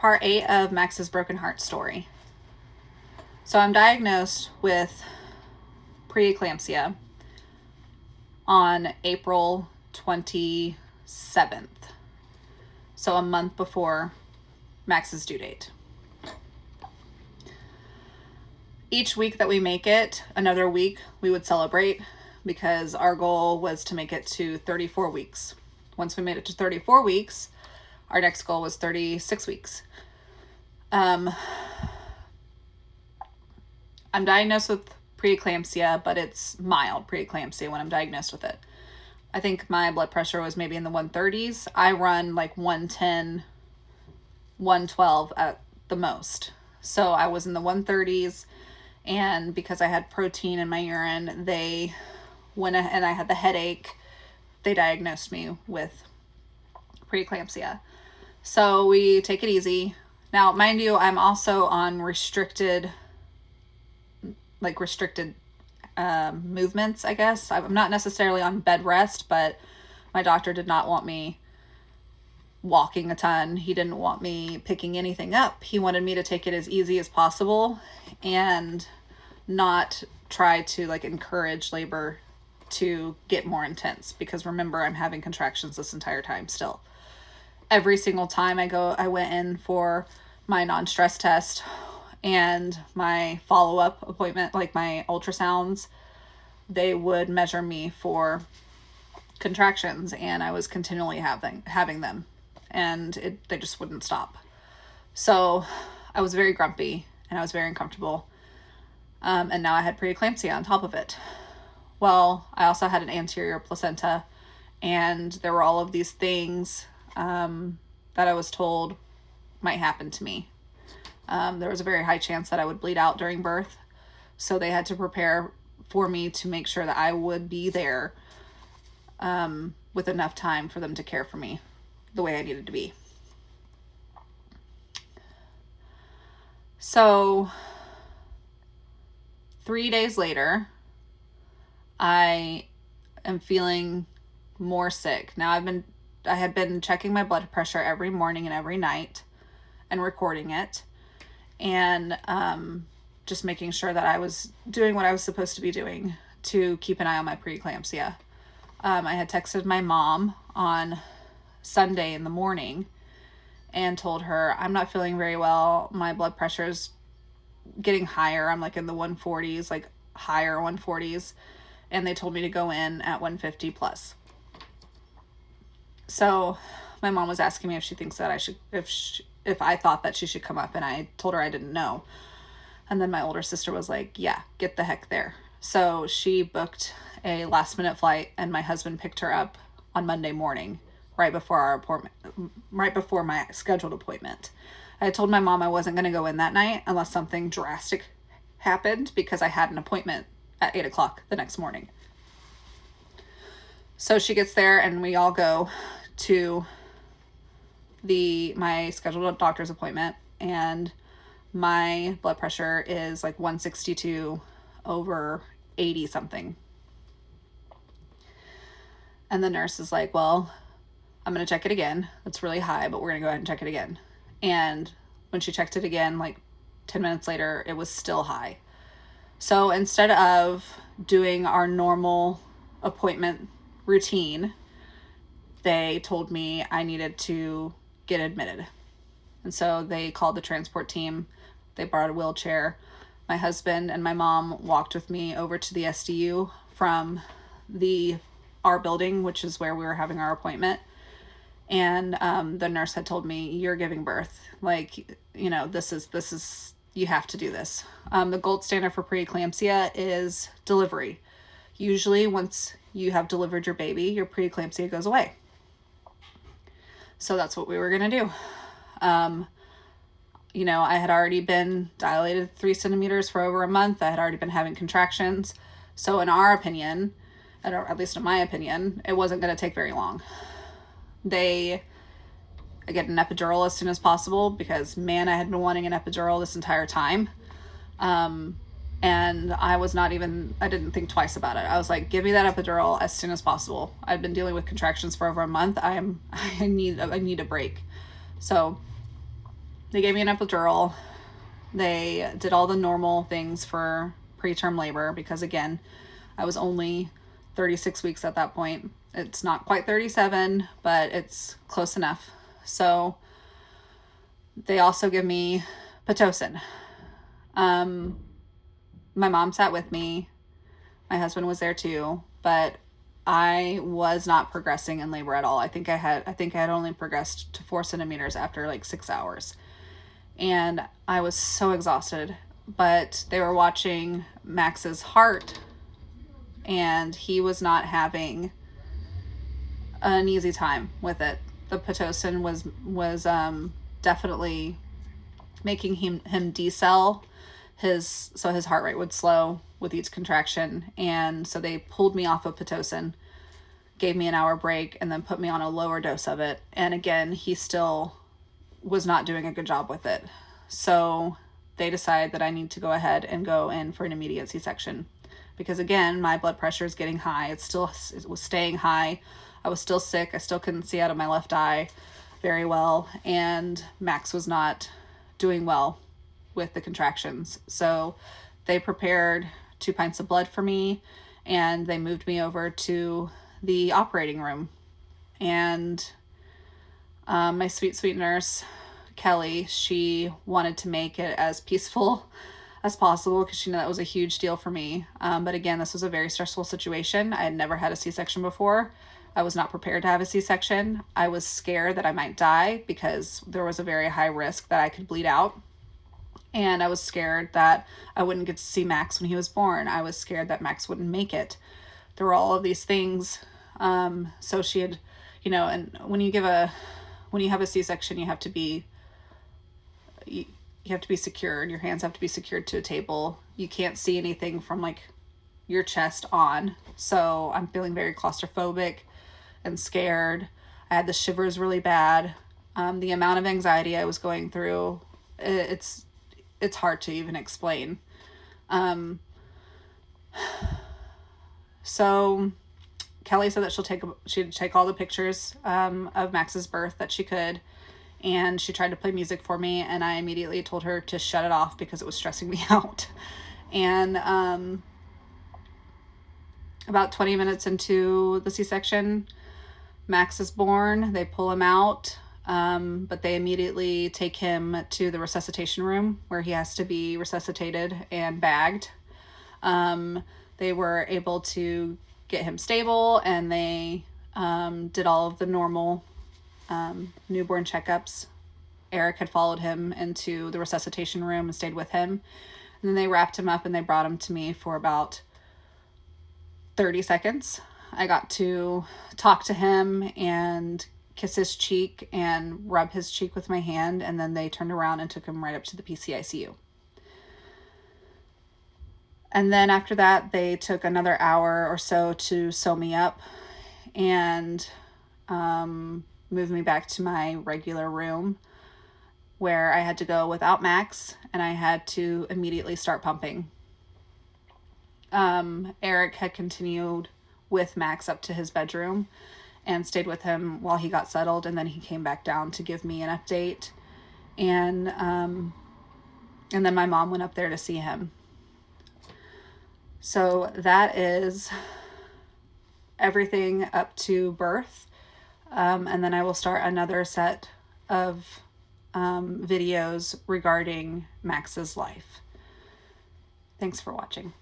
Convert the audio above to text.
Part 8 of Max's broken heart story. So I'm diagnosed with pre-eclampsia on April 27th. So a month before Max's due date. Each week that we make it, another week, we would celebrate because our goal was to make it to 34 weeks. Once we made it to 34 weeks, our next goal was 36 weeks. I'm diagnosed with pre-eclampsia, but it's mild pre-eclampsia when I'm diagnosed with it. I think my blood pressure was maybe in the 130s. I run like 110, 112 at the most. So I was in the 130s, and because I had protein in my urine, they went and I had the headache, they diagnosed me with pre-eclampsia. So we take it easy. Now, mind you, I'm also on restricted movements, I guess. I'm not necessarily on bed rest, but my doctor did not want me walking a ton. He didn't want me picking anything up. He wanted me to take it as easy as possible and not try to encourage labor to get more intense, because remember, I'm having contractions this entire time still. Every single time I went in for my non-stress test and my follow-up appointment, like my ultrasounds, they would measure me for contractions, and I was continually having them, and they just wouldn't stop. So I was very grumpy and I was very uncomfortable. And now I had preeclampsia on top of it. Well, I also had an anterior placenta, and there were all of these things that I was told might happen to me. There was a very high chance that I would bleed out during birth. So they had to prepare for me to make sure that I would be there with enough time for them to care for me the way I needed to be. So 3 days later, I am feeling more sick. Now I had been checking my blood pressure every morning and every night and recording it, and just making sure that I was doing what I was supposed to be doing to keep an eye on my preeclampsia. I had texted my mom on Sunday in the morning and told her, I'm not feeling very well. My blood pressure's getting higher. I'm in the 140s, higher 140s. And they told me to go in at 150 plus. So my mom was asking me if she thinks that I should, if I thought that she should come up, and I told her I didn't know. And then my older sister was like, yeah, get the heck there. So she booked a last minute flight, and my husband picked her up on Monday morning, right before my scheduled appointment. I told my mom I wasn't going to go in that night unless something drastic happened, because I had an appointment at 8 o'clock the next morning. So she gets there, and we all go to my scheduled doctor's appointment, and my blood pressure is 162 over 80 something. And the nurse is like, well, I'm going to check it again. It's really high, but we're going to go ahead and check it again. And when she checked it again, 10 minutes later, it was still high. So instead of doing our normal appointment routine, they told me I needed to get admitted. And so they called the transport team. They brought a wheelchair. My husband and my mom walked with me over to the SDU from our building, which is where we were having our appointment. And the nurse had told me, you're giving birth. This is you have to do this. The gold standard for preeclampsia is delivery. Usually once you have delivered your baby, your preeclampsia goes away. So that's what we were going to do. I had already been dilated 3 centimeters for over a month. I had already been having contractions. So in our opinion, at least in my opinion, it wasn't going to take very long. I get an epidural as soon as possible, because man, I had been wanting an epidural this entire time. And I didn't think twice about it. I was like, give me that epidural as soon as possible. I've been dealing with contractions for over a month. I need a break. So They gave me an epidural. They did all the normal things for preterm labor because, again, I was only 36 weeks at that point. It's not quite 37, but it's close enough. So they also give me Pitocin. My mom sat with me. My husband was there too, but I was not progressing in labor at all. I think I had only progressed to 4 centimeters after like 6 hours. And I was so exhausted, but they were watching Max's heart, and he was not having an easy time with it. The Pitocin was definitely making him decel so his heart rate would slow with each contraction. And so they pulled me off of Pitocin, gave me an hour break, and then put me on a lower dose of it. And again, he still was not doing a good job with it. So they decided that I need to go ahead and go in for an immediate C-section because, again, my blood pressure is getting high. It was staying high. I was still sick. I still couldn't see out of my left eye very well, and Max was not doing well with the contractions. So they prepared 2 pints of blood for me, and they moved me over to the operating room. And my sweet nurse, Kelly, she wanted to make it as peaceful as possible because she knew that was a huge deal for me. But again, this was a very stressful situation. I had never had a C-section before. I was not prepared to have a C-section. I was scared that I might die because there was a very high risk that I could bleed out. And I was scared that I wouldn't get to see Max when he was born. I was scared that Max wouldn't make it. There were all of these things. So she had, and when you have a C-section, you have to be secured. Your hands have to be secured to a table. You can't see anything from like your chest on. So I'm feeling very claustrophobic and scared. I had the shivers really bad. The amount of anxiety I was going through, it's hard to even explain. So Kelly said that she'd take all the pictures of Max's birth that she could, and she tried to play music for me, and I immediately told her to shut it off because it was stressing me out. And about 20 minutes into the C-section, Max is born. They pull him out, but they immediately take him to the resuscitation room where he has to be resuscitated and bagged. They were able to get him stable, and they did all of the normal newborn checkups. Eric had followed him into the resuscitation room and stayed with him. And then they wrapped him up and they brought him to me for about 30 seconds. I got to talk to him and kiss his cheek and rub his cheek with my hand, and then they turned around and took him right up to the PCICU. And then after that, they took another hour or so to sew me up and move me back to my regular room, where I had to go without Max, and I had to immediately start pumping. Eric had continued with Max up to his bedroom and stayed with him while he got settled, and then he came back down to give me an update. And then my mom went up there to see him. So that is everything up to birth. And then I will start another set of videos regarding Max's life. Thanks for watching.